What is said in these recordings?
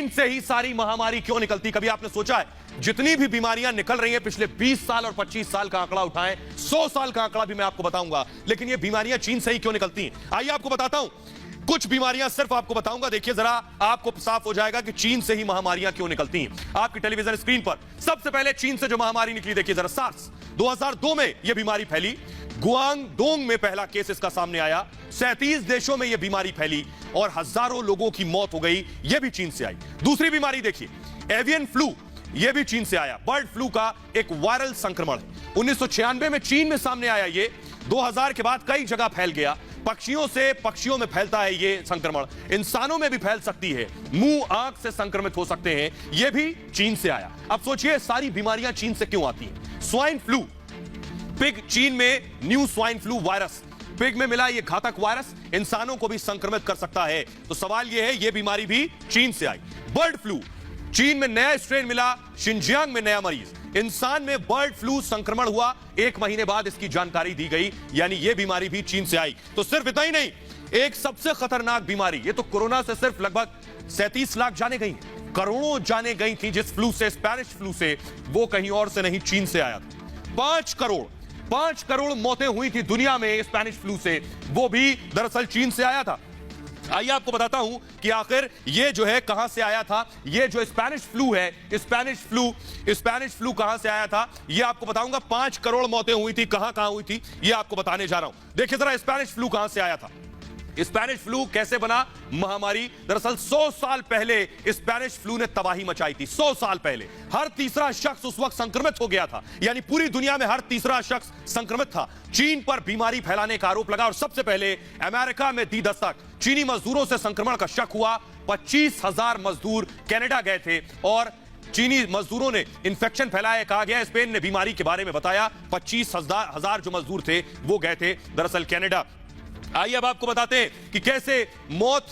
चीन से ही सारी महामारी क्यों निकलती? कभी आपने सोचा है जितनी भी बीमारियां निकल रही हैं पिछले 20 साल और 25 साल का आंकड़ा उठाएं, 100 साल का आंकड़ा भी मैं आपको बताऊंगा, लेकिन ये बीमारियां चीन से ही क्यों निकलती हैं? आइए आपको बताता हूं। कुछ बीमारियां सिर्फ आपको बताऊंगा, देखिए जरा, आपको साफ हो जाएगा कि चीन से ही महामारियां क्यों निकलती हैं। आपकी टेलीविजन स्क्रीन पर सबसे पहले चीन से जो महामारी निकली, देखिए जरा, सार्स। 2002 में यह बीमारी फैली, गुआंगडोंग में पहला केस इसका सामने आया, 37 देशों में यह बीमारी फैली और हजारों लोगों की मौत हो गई, यह भी चीन से आई। दूसरी बीमारी देखिए, एवियन फ्लू, यह भी चीन से आया। बर्ड फ्लू का एक वायरल संक्रमण है, 1996 में चीन में सामने आया, ये 2000 के बाद कई जगह फैल गया। पक्षियों से पक्षियों में फैलता है ये संक्रमण, इंसानों में भी फैल सकती है, मुंह आंख से संक्रमित हो सकते हैं, यह भी चीन से आया। अब सोचिए सारी बीमारियां चीन से क्यों आती हैं? स्वाइन फ्लू, पिग, चीन में new swine flu virus, pig में मिला यह घातक वायरस इंसानों को भी संक्रमित कर सकता है, तो सवाल यह है यह बीमारी भी चीन से आई। बर्ड फ्लू, चीन में नया स्ट्रेन मिला, शिनजियांग में नया मरीज, इंसान में बर्ड फ्लू संक्रमण हुआ, 1 महीने बाद इसकी जानकारी दी गई, यानी यह बीमारी भी चीन से आई। तो सिर्फ इतना ही नहीं, एक सबसे खतरनाक बीमारी, ये तो कोरोना से सिर्फ लगभग 37 लाख जाने गई, करोड़ों जाने गई थी जिस फ्लू से, स्पेनिश फ्लू से, वो कहीं और से नहीं चीन से आया था। 5 करोड़ मौतें हुई थी दुनिया में स्पेनिश फ्लू से, वो भी दरअसल चीन से आया था। आइए आपको बताता हूं कि आखिर ये जो है कहां से आया था। ये जो स्पेनिश फ्लू है, स्पेनिश फ्लू कहां से आया था ये आपको बताऊंगा। 5 करोड़ मौतें हुई थी, कहां हुई थी ये आपको बताने जा रहा हूं। देखिए जरा, स्पेनिश फ्लू कहां से आया था, स्पेनिश फ्लू कैसे बना महामारी? दरअसल 100 साल पहले स्पेनिश फ्लू ने तबाही मचाई थी। 100 साल पहले हर तीसरा शख्स उस वक्त संक्रमित हो गया था, यानी पूरी दुनिया में हर तीसरा शख्स संक्रमित था। चीन पर बीमारी फैलाने का आरोप लगा और सबसे पहले अमेरिका में दी दस्तक। चीनी मजदूरों से संक्रमण का शक हुआ, 25,000 मजदूर कनाडा गए थे और चीनी मजदूरों ने इंफेक्शन फैलाया, कहा गया। स्पेन ने बीमारी के बारे में बताया, 25,000 जो मजदूर थे वो गए थे दरअसल कनाडा। आइए अब आपको बताते हैं कि कैसे मौत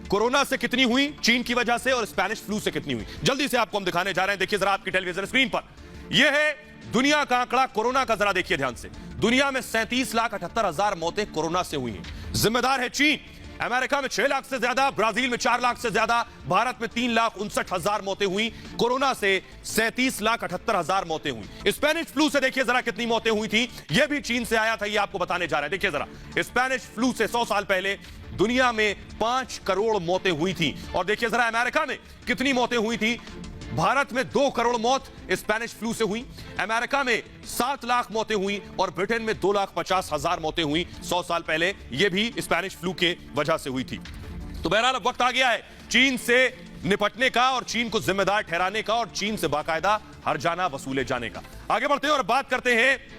कोरोना से कितनी हुई चीन की वजह से और स्पेनिश फ्लू से कितनी हुई। जल्दी से आपको हम दिखाने जा रहे हैं, देखिए जरा आपकी टेलीविजन स्क्रीन पर। यह है दुनिया का आंकड़ा कोरोना का, जरा देखिए ध्यान से। दुनिया में 37,78,000 मौतें कोरोना से हुई हैं। जिम्मेदार है चीन। अमेरिका में 6 लाख से ज्यादा, ब्राजील में 4 लाख से ज्यादा, भारत में 3,59,000 मौतें हुई। कोरोना से 37,78,000 मौतें हुई। स्पेनिश फ्लू से देखिए जरा कितनी मौतें हुई थी, यह भी चीन से आया था, यह आपको बताने जा रहे हैं। देखिए जरा, स्पेनिश फ्लू से 100 साल पहले दुनिया में 5 करोड़ मौतें हुई थी। और देखिए जरा अमेरिका में कितनी मौतें हुई थी। भारत में 2 करोड़ मौत स्पेनिश फ्लू से हुई, अमेरिका में 7 लाख मौतें हुई और ब्रिटेन में 2,50,000 मौतें हुई 100 साल पहले, यह भी स्पेनिश फ्लू के वजह से हुई थी। तो बहरहाल अब वक्त आ गया है चीन से निपटने का और चीन को जिम्मेदार ठहराने का और चीन से बाकायदा हर्जाना वसूले जाने का। आगे बढ़ते हैं और बात करते हैं